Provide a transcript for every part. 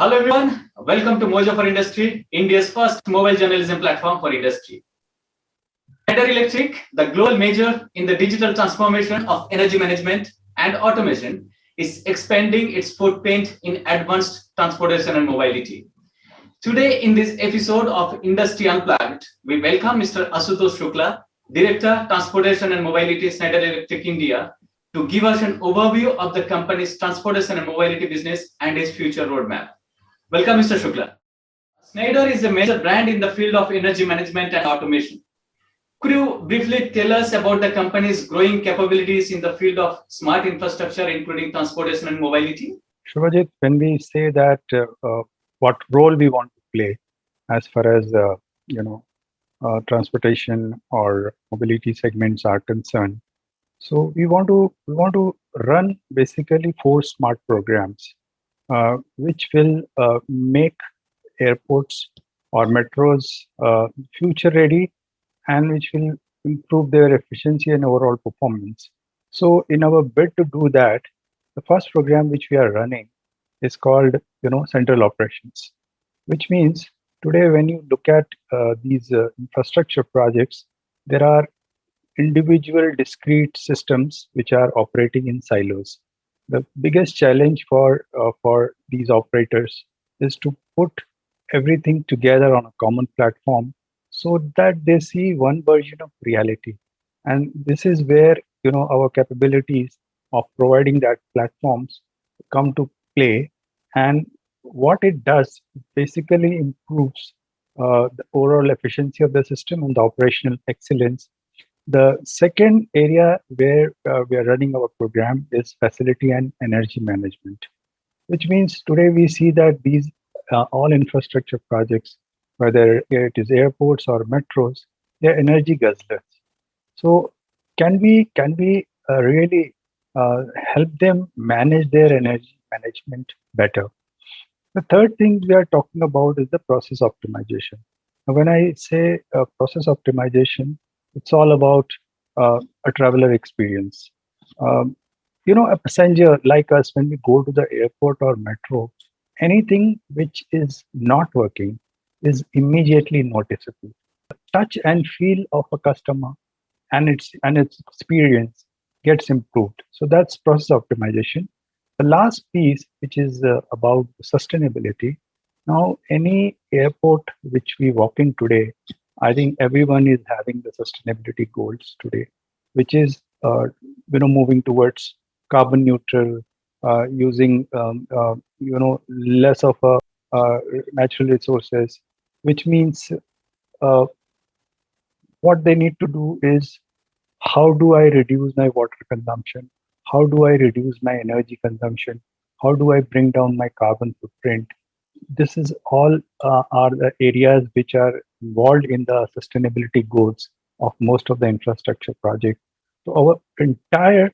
Hello everyone, welcome to Mojo for Industry, India's first mobile journalism platform for industry. Schneider Electric, the global major in the digital transformation of energy management and automation, is expanding its footprint in advanced transportation and mobility. Today, in this episode of Industry Unplugged, we welcome Mr. Ashutosh Shukla, Director, Transportation and Mobility, Schneider Electric India, to give us an overview of the company's transportation and mobility business and its future roadmap. Welcome, Mr. Shukla. Schneider is a major brand in the field of energy management and automation. Could you briefly tell us about the company's growing capabilities in the field of smart infrastructure, including transportation and mobility? Shubhajit, when we say that what role we want to play as far as transportation or mobility segments are concerned, so we want to run basically 4 smart programs, which will make airports or metros future ready, and which will improve their efficiency and overall performance. So, in our bid to do that, the first program which we are running is called central operations, which means today when you look at these infrastructure projects, there are individual discrete systems which are operating in silos. The biggest challenge for these operators is to put everything together on a common platform so that they see one version of reality. And this is where our capabilities of providing that platforms come to play. And what it does, it basically improves the overall efficiency of the system and the operational excellence. The second area where we are running our program is facility and energy management, which means today we see that these all infrastructure projects, whether it is airports or metros, they're energy guzzlers. So can we really help them manage their energy management better? The third thing we are talking about is the process optimization. Now, when I say process optimization, it's all about a traveler experience. Um, a passenger like us, when we go to the airport or metro, anything which is not working is immediately noticeable. Touch and feel of a customer and its experience gets improved. So that's process optimization. The last piece, which is about sustainability. Now, any airport which we walk in today, I think everyone is having the sustainability goals today, which is moving towards carbon neutral, using less of natural resources, which means uh, what they need to do is, how do I reduce my water consumption? How do I reduce my energy consumption? How do I bring down my carbon footprint? This is all are the areas which are involved in the sustainability goals of most of the infrastructure projects. So our entire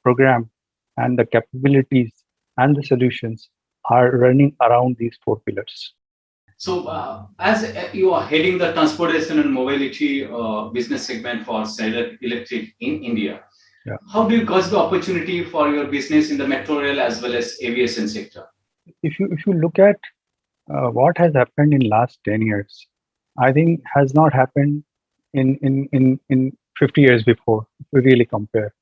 program and the capabilities and the solutions are running around these 4 pillars. So, as you are heading the transportation and mobility business segment for Schneider Electric in India, Yeah. how do you gauge the opportunity for your business in the metro rail as well as aviation sector? If you look at what has happened in last 10 years, I think has not happened in 50 years before, if we really compare.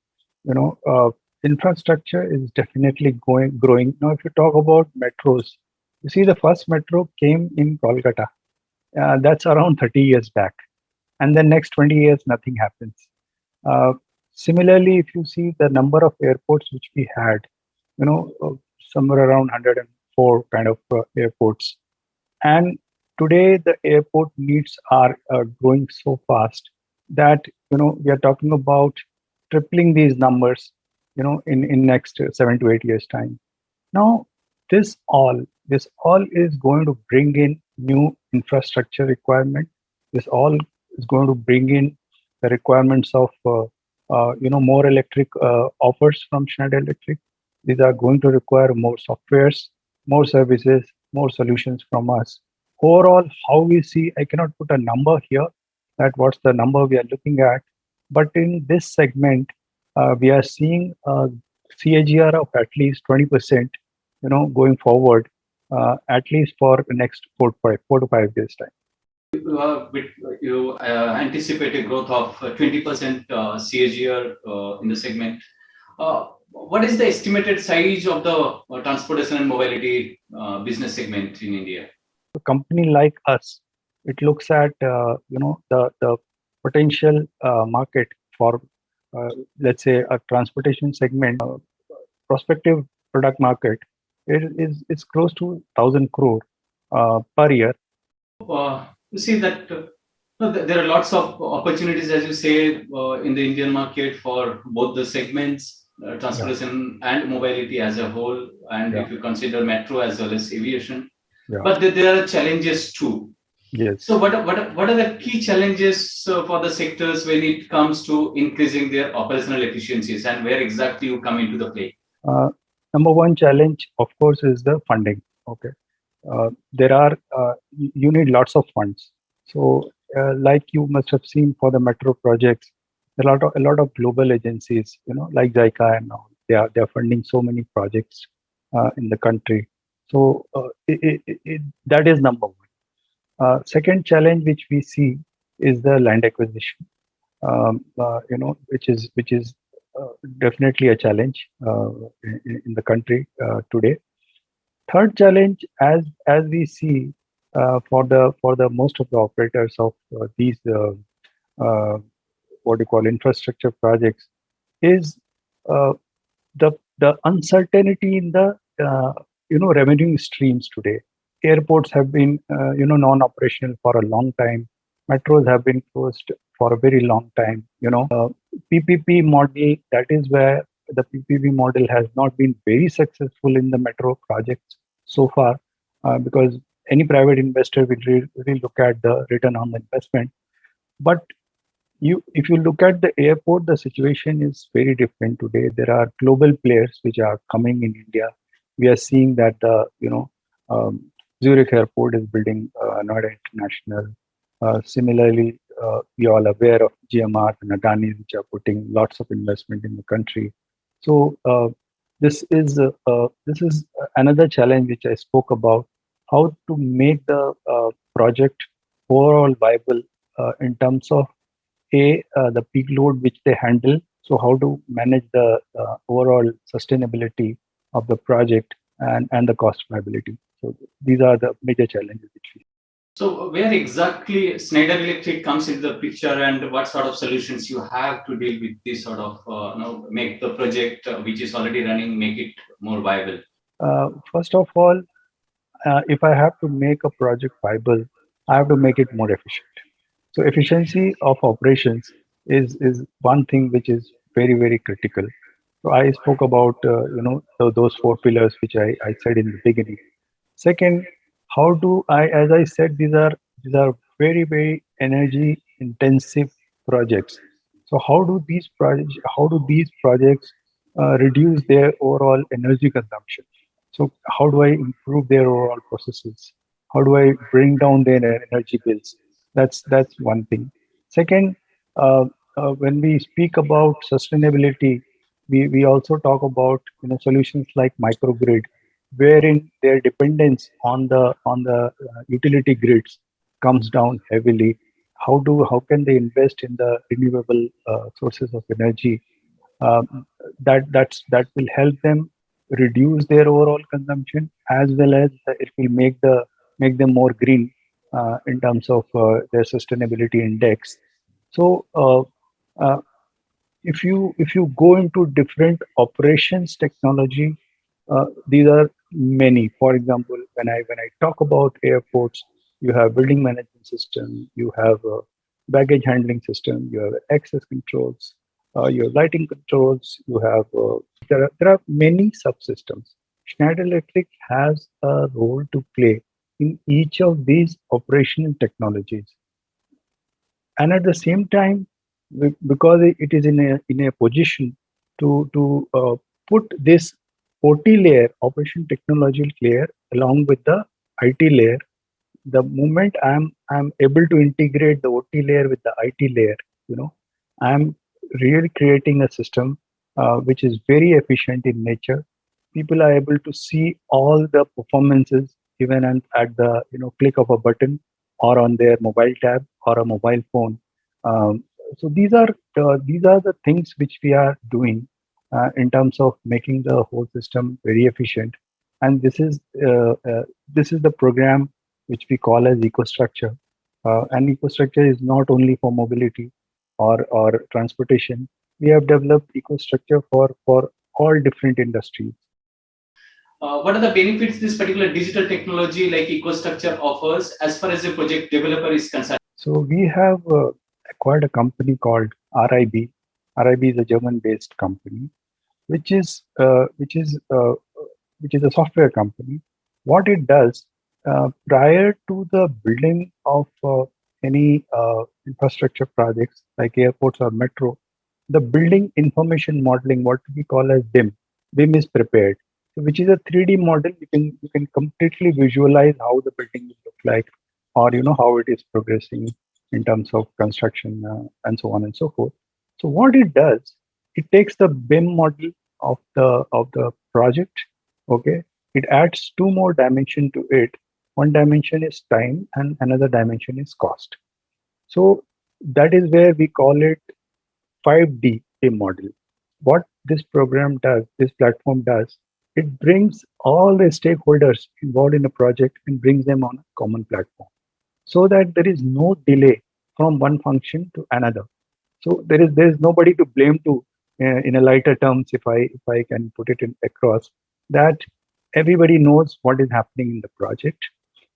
You know, uh, Infrastructure is definitely growing. Now, if you talk about metros, you see the first metro came in Kolkata. That's around 30 years back. And then next 20 years, nothing happens. Uh, Similarly, if you see the number of airports which we had, you know, uh, somewhere around 104 kind of airports. And today, the airport needs are growing so fast that we are talking about tripling these numbers, in next 7 to 8 years time. Now, this all is going to bring in new infrastructure requirement. This all is going to bring in the requirements of more electric offers from Schneider Electric. These are going to require more softwares, more services, more solutions from us. Overall, how we see, I cannot put a number here that what's the number we are looking at, but in this segment, we are seeing a CAGR of at least 20%, going forward. at least for the next 4 to 5 years time. You anticipate a growth of 20% CAGR in the segment. What is the estimated size of the transportation and mobility business segment in India? A company like us, it looks at the potential market for let's say a transportation segment, prospective product market. It's close to 1,000 crore per year. You see that there are lots of opportunities, as you say, in the Indian market for both the segments, transportation and mobility as a whole, and if you consider metro as well as aviation. But there are challenges too. Yes. So what are the key challenges for the sectors when it comes to increasing their operational efficiencies, and where exactly you come into the play? Number one challenge, of course, is the funding. Okay. You need lots of funds. So like you must have seen for the metro projects, a lot of global agencies, like JICA and all, they are funding so many projects in the country. So that is number one. Second challenge which we see is the land acquisition, which is definitely a challenge in the country today. Third challenge, as we see for the most of the operators of these what you call infrastructure projects, is the uncertainty in the revenue streams today. Airports have been non-operational for a long time. Metros have been closed for a very long time. PPP model, that is where the PPP model has not been very successful in the metro projects so far, because any private investor will really look at the return on the investment. But if you look at the airport, the situation is very different today. There are global players which are coming in India. We are seeing that Zurich Airport is building Noida International. Similarly, we are all aware of GMR and Adani, which are putting lots of investment in the country. So this is another challenge which I spoke about: how to make the project overall viable in terms of the peak load which they handle. So how to manage the overall sustainability of the project and the cost viability. So these are the major challenges which we. So where exactly Schneider Electric comes into the picture, and what sort of solutions you have to deal with this sort of make the project which is already running, make it more viable? First of all, if I have to make a project viable, I have to make it more efficient. So efficiency of operations is one thing which is very, very critical. So I spoke about those 4 pillars which I said in the beginning. Second, how do I, as I said, these are very, very energy intensive projects. So how do these projects reduce their overall energy consumption? So how do I improve their overall processes? How do I bring down their energy bills? That's one thing. Second, when we speak about sustainability, we also talk about solutions like microgrid, wherein their dependence on the utility grids comes down heavily. How can they invest in the renewable sources of energy? That will help them reduce their overall consumption, as well as it will make them more green in terms of their sustainability index. So if you go into different operations technology, these are many. For example, when I talk about airports, you have building management system, you have baggage handling system, you have access controls, you have lighting controls, you have there are many subsystems. Schneider Electric has a role to play in each of these operational technologies, and at the same time, because it is in a position to put this OT layer, operation technology layer, along with the IT layer. The moment I'm able to integrate the OT layer with the IT layer, I'm really creating a system which is very efficient in nature. People are able to see all the performances even at the click of a button or on their mobile tab or a mobile phone. So these are the things which we are doing in terms of making the whole system very efficient. And this is the program which we call as EcoStructure. And EcoStructure is not only for mobility or transportation. We have developed EcoStructure for all different industries. What are the benefits this particular digital technology like EcoStructure offers as far as a project developer is concerned? So we have acquired a company called RIB. RIB is a German-based company, which is which is a software company. What it does prior to the building of any infrastructure projects like airports or metro, the building information modeling, what we call as BIM, BIM is prepared. So which is a 3D model. You can completely visualize how the building will look like, or how it is progressing in terms of construction and so on and so forth. So what it does, it takes the BIM model of the project. Okay, it adds two more dimension to it. One dimension is time, and another dimension is cost. So that is where we call it 5D BIM model. What this program does, this platform does, it brings all the stakeholders involved in a project and brings them on a common platform, so that there is no delay from one function to another. So there is nobody to blame to, in a lighter terms, if I can put it in across, that everybody knows what is happening in the project.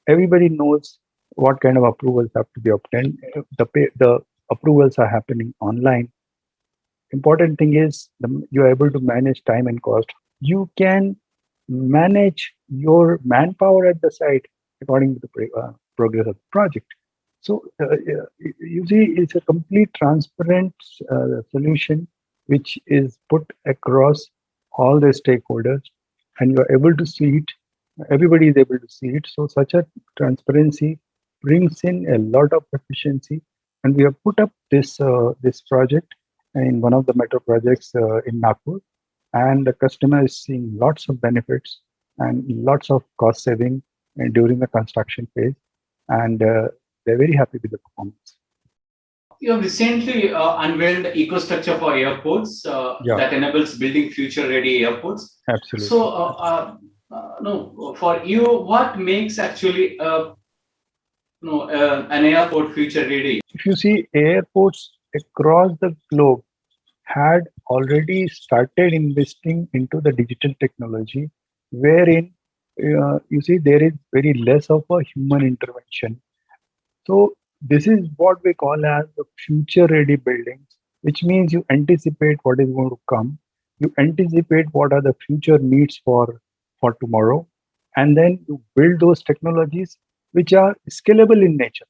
Everybody knows what kind of approvals have to be obtained. The approvals are happening online. Important thing is you are able to manage time and cost. You can manage your manpower at the site according to the progress of the project. So you see, it's a complete transparent solution which is put across all the stakeholders, and you are able to see it. Everybody is able to see it. So such a transparency brings in a lot of efficiency, and we have put up this project in one of the metro projects in Nagpur, and the customer is seeing lots of benefits and lots of cost saving during the construction phase, and they're very happy with the performance. You have recently unveiled EcoStructure for airports that enables building future-ready airports. Absolutely. So, no, for you, what makes actually an airport future-ready? If you see, airports across the globe had already started investing into the digital technology, wherein you see there is very less of a human intervention. So this is what we call as the future ready buildings, which means you anticipate what is going to come, you anticipate what are the future needs for tomorrow, and then you build those technologies which are scalable in nature.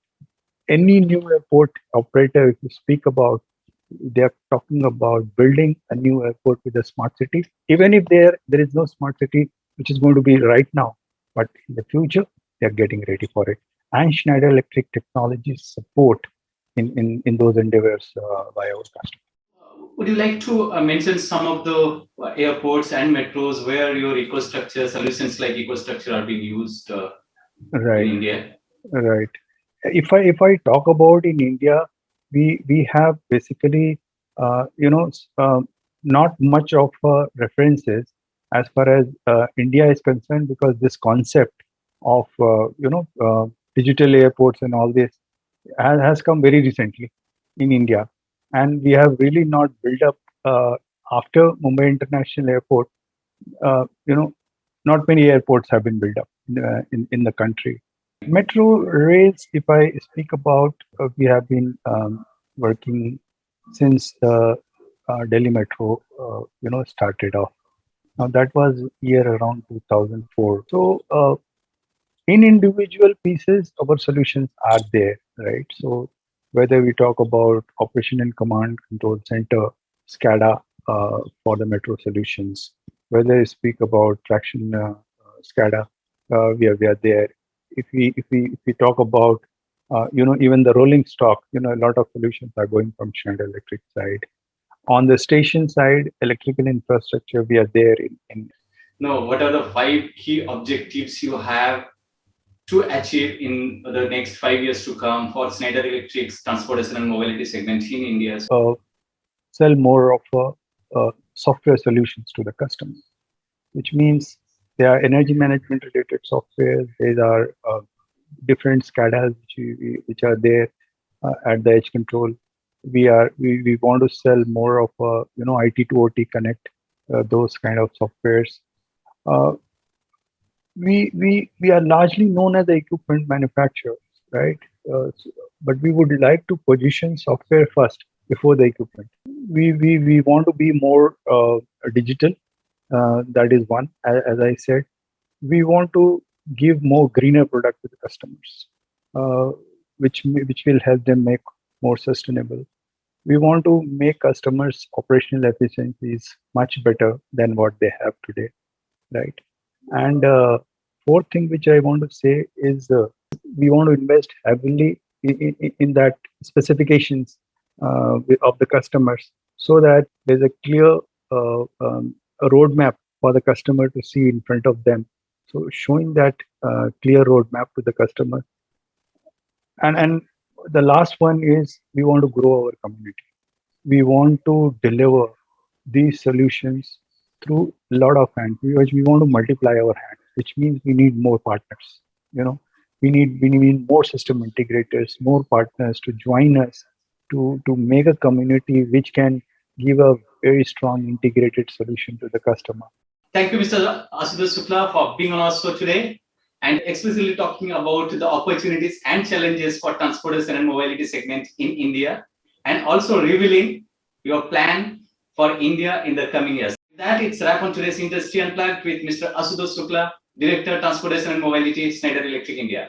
Any new airport operator, if you speak about, they are talking about building a new airport with a smart city. Even if there is no smart city which is going to be right now, but in the future they are getting ready for it. And Schneider Electric technologies support in those endeavors by our customers. Would you like to mention some of the airports and metros where your EcoStructure solutions like EcoStructure are being used Right. in India? Right. If I talk about in India, we have basically not much of references as far as India is concerned, because this concept of digital airports and all this has come very recently in India, and we have really not built up after Mumbai International Airport. Not many airports have been built up in the country. Metro rails, if I speak about, we have been working since Delhi Metro, started off. Now that was year around 2004. So in individual pieces, our solutions are there, right? So whether we talk about operation and command control center, SCADA for the metro solutions, whether we speak about traction SCADA, we are there. If we talk about even the rolling stock, a lot of solutions are going from Schneider Electric side. On the station side, electrical infrastructure, we are there in. No, what are the 5 key objectives you have to achieve in the next 5 years to come for Schneider Electric's transportation and mobility segment in India? Sell more of software solutions to the customer, which means there are energy management related software. There are different SCADAs which are there at the edge control. We want to sell more of IT to OT connect, those kind of softwares. We are largely known as the equipment manufacturers, right? But we would like to position software first before the equipment. We want to be more digital. That is one. As I said, we want to give more greener product to the customers, which will help them make more sustainable. We want to make customers' operational efficiencies much better than what they have today, right? And fourth thing which I want to say is we want to invest heavily in that specifications of the customers, so that there's a clear a roadmap for the customer to see in front of them. So showing that clear roadmap to the customer. And the last one is we want to grow our community. We want to deliver these solutions through a lot of hands, because we want to multiply our hands, which means we need more partners. We need more system integrators, more partners to join us to make a community which can give a very strong integrated solution to the customer. Thank you, Mr. Ashutosh Shukla, for being on our show today and explicitly talking about the opportunities and challenges for transportation and mobility segment in India, and also revealing your plan for India in the coming years. With that, it's a wrap on today's Industry Unplugged with Mr. Ashutosh Shukla, Director, Transportation and Mobility, Schneider Electric India.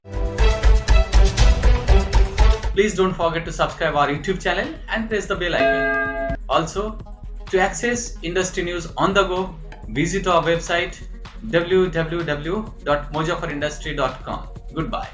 Please don't forget to subscribe our YouTube channel and press the bell icon. Also, to access industry news on the go, visit our website www.mojaforindustry.com. Goodbye.